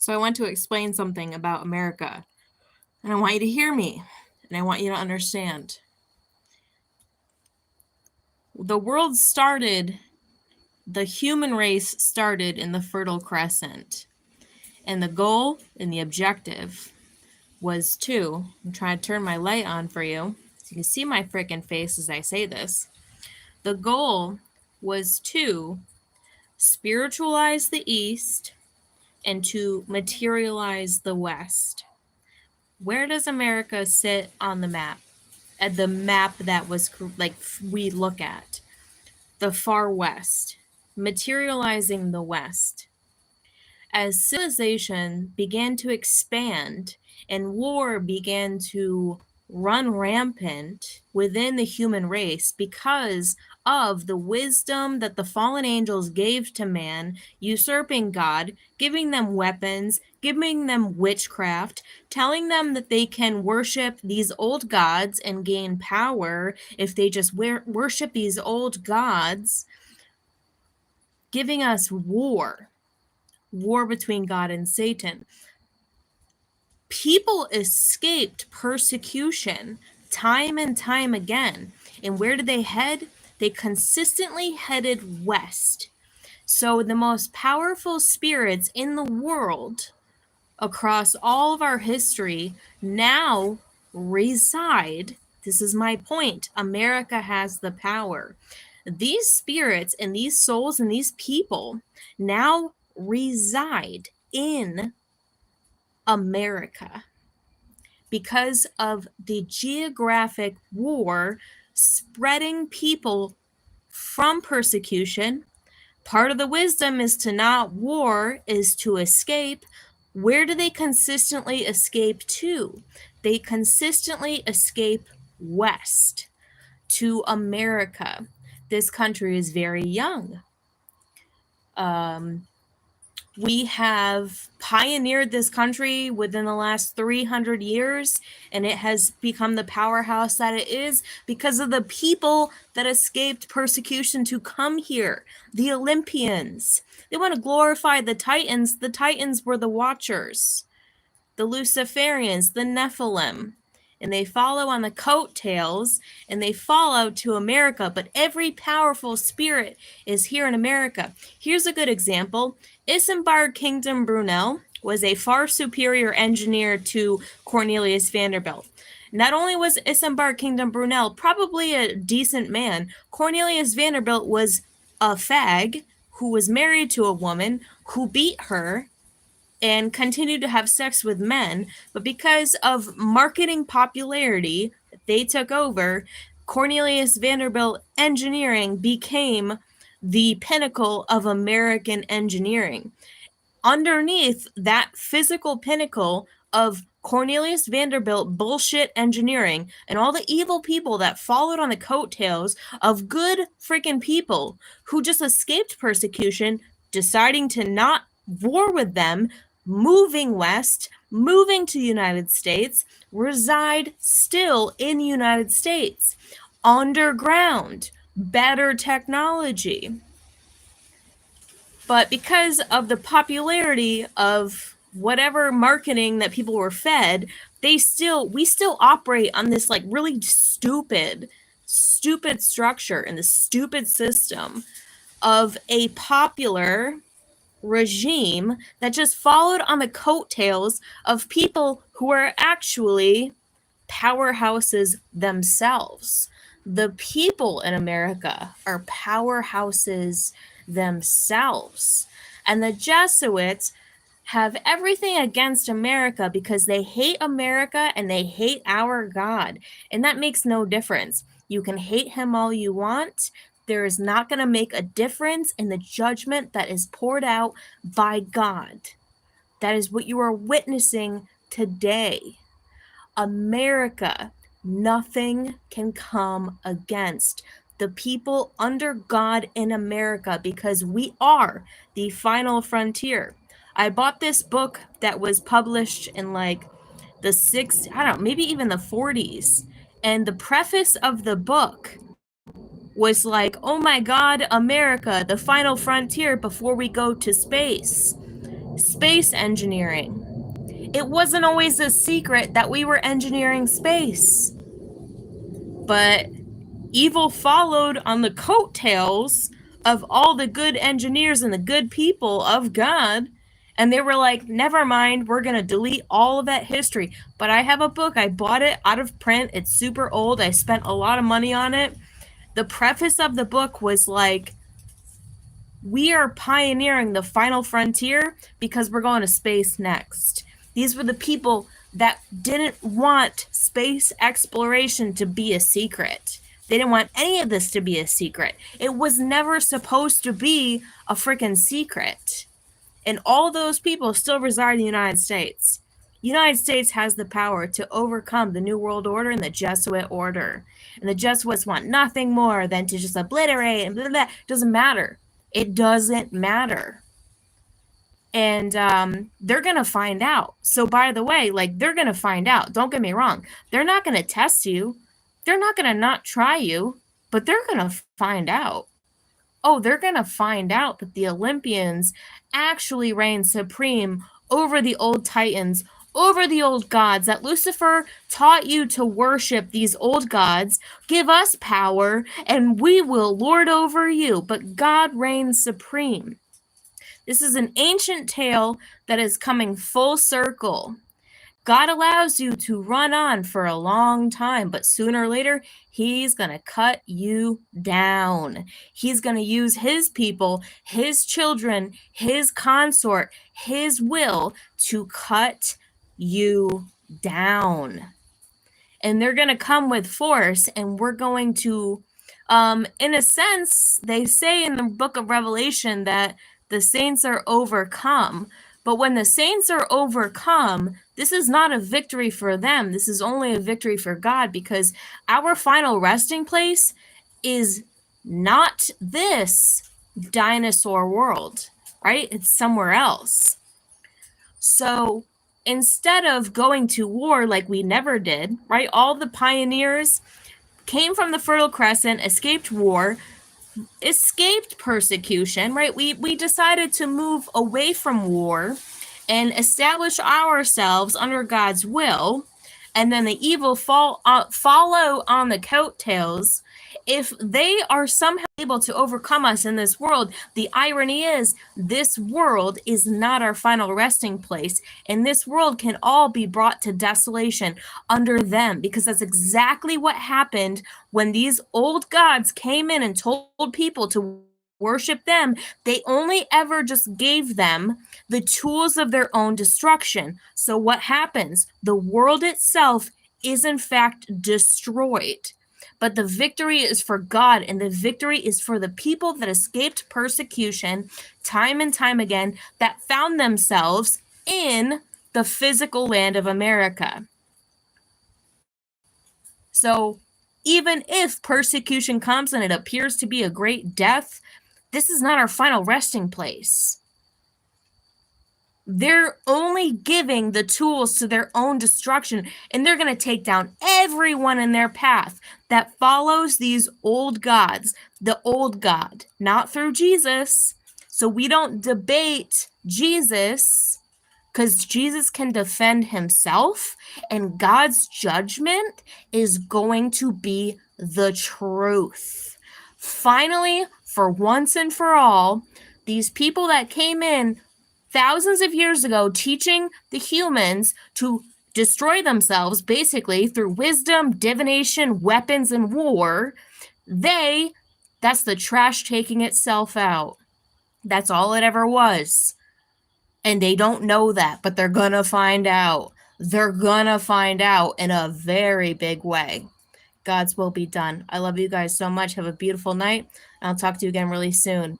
So I want to explain something about America, and I want you to hear me, and I want you to understand. The world started, the human race started in the Fertile Crescent, and the goal and the objective was to, I'm trying to turn my light on for you, so you can see my freaking face as I say this. The goal was to spiritualize the East and to materialize the West. Where does America sit on the map? At the map that was like we look at the far West, materializing the West. As civilization began to expand and war began to run rampant within the human race because of the wisdom that the fallen angels gave to man, usurping God, giving them weapons, giving them witchcraft, telling them that they can worship these old gods and gain power if they just worship these old gods, giving us war between God and Satan. People escaped persecution time and time again. And where did they head? They consistently headed west. So the most powerful spirits in the world across all of our history now reside. This is my point. America has the power. These spirits and these souls and these people now reside in America because of the geographic war spreading people from persecution. Part of the wisdom is to not war, is to escape. Where do they consistently escape to? They consistently escape west to America. This country is very young. We have pioneered this country within the last 300 years, and it has become the powerhouse that it is because of the people that escaped persecution to come here. The Olympians. They want to glorify the Titans. The Titans were the Watchers, the Luciferians, the Nephilim. And they follow on the coattails, and they follow to America. But every powerful spirit is here in America. Here's a good example. Isambard Kingdom Brunel was a far superior engineer to Cornelius Vanderbilt. Not only was Isambard Kingdom Brunel probably a decent man, Cornelius Vanderbilt was a fag who was married to a woman who beat her and continued to have sex with men, but because of marketing popularity, they took over. Cornelius Vanderbilt engineering became the pinnacle of American engineering. Underneath that physical pinnacle of Cornelius Vanderbilt bullshit engineering and all the evil people that followed on the coattails of good freaking people who just escaped persecution, deciding to not war with them, moving west, moving to the United States, reside still in the United States, underground, better technology. But because of the popularity of whatever marketing that people were fed, we still operate on this like really stupid structure and the stupid system of a popular regime that just followed on the coattails of people who are actually powerhouses themselves. The people in America are powerhouses themselves. And the Jesuits have everything against America because they hate America and they hate our God. And that makes no difference. You can hate him all you want. There is not going to make a difference in the judgment that is poured out by God. That is what you are witnessing today. America, nothing can come against the people under God in America because we are the final frontier. I bought this book that was published in like the maybe even the 40s. And the preface of the book was like, oh my God, America, the final frontier before we go to space. Space engineering. It wasn't always a secret that we were engineering space. But evil followed on the coattails of all the good engineers and the good people of God. And they were like, never mind, we're going to delete all of that history. But I have a book. I bought it out of print. It's super old. I spent a lot of money on it. The preface of the book was like, we are pioneering the final frontier because we're going to space next. These were the people that didn't want space exploration to be a secret. They didn't want any of this to be a secret. It was never supposed to be a freaking secret. And all those people still reside in the United States. The United States has the power to overcome the New World Order and the Jesuit order. And the Jesuits want nothing more than to just obliterate and blah, blah, blah. It doesn't matter. It doesn't matter. And they're going to find out. So by the way, like, they're going to find out. Don't get me wrong. They're not going to test you. They're not going to not try you, but they're going to find out. Oh, they're going to find out that the Olympians actually reign supreme over the old titans, over the old gods, that Lucifer taught you to worship these old gods, give us power, and we will lord over you. But God reigns supreme. This is an ancient tale that is coming full circle. God allows you to run on for a long time, but sooner or later, he's going to cut you down. He's going to use his people, his children, his consort, his will to cut you down. And they're going to come with force, and we're going to, in a sense, they say in the book of Revelation that the saints are overcome. But when the saints are overcome, this is not a victory for them. This is only a victory for God, because our final resting place is not this dinosaur world, right? It's somewhere else. So instead of going to war like we never did, right? All the pioneers came from the Fertile Crescent, escaped war, escaped persecution, right? We decided to move away from war and establish ourselves under God's will, and then the evil follow on the coattails. If they are somehow able to overcome us in this world, the irony is this world is not our final resting place, and this world can all be brought to desolation under them, because that's exactly what happened when these old gods came in and told people to worship them. They only ever just gave them the tools of their own destruction. So what happens? The world itself is in fact destroyed. But the victory is for God, and the victory is for the people that escaped persecution time and time again, that found themselves in the physical land of America. So even if persecution comes and it appears to be a great death, this is not our final resting place. They're only giving the tools to their own destruction, and they're going to take down everyone in their path that follows these old gods, the old God, not through Jesus. So we don't debate Jesus, because Jesus can defend himself, and God's judgment is going to be the truth. Finally, for once and for all, these people that came in thousands of years ago teaching the humans to destroy themselves basically through wisdom, divination, weapons, and war, that's the trash taking itself out. That's all it ever was. And they don't know that, but they're gonna find out. They're gonna find out in a very big way. God's will be done. I love you guys so much. Have a beautiful night. I'll talk to you again really soon.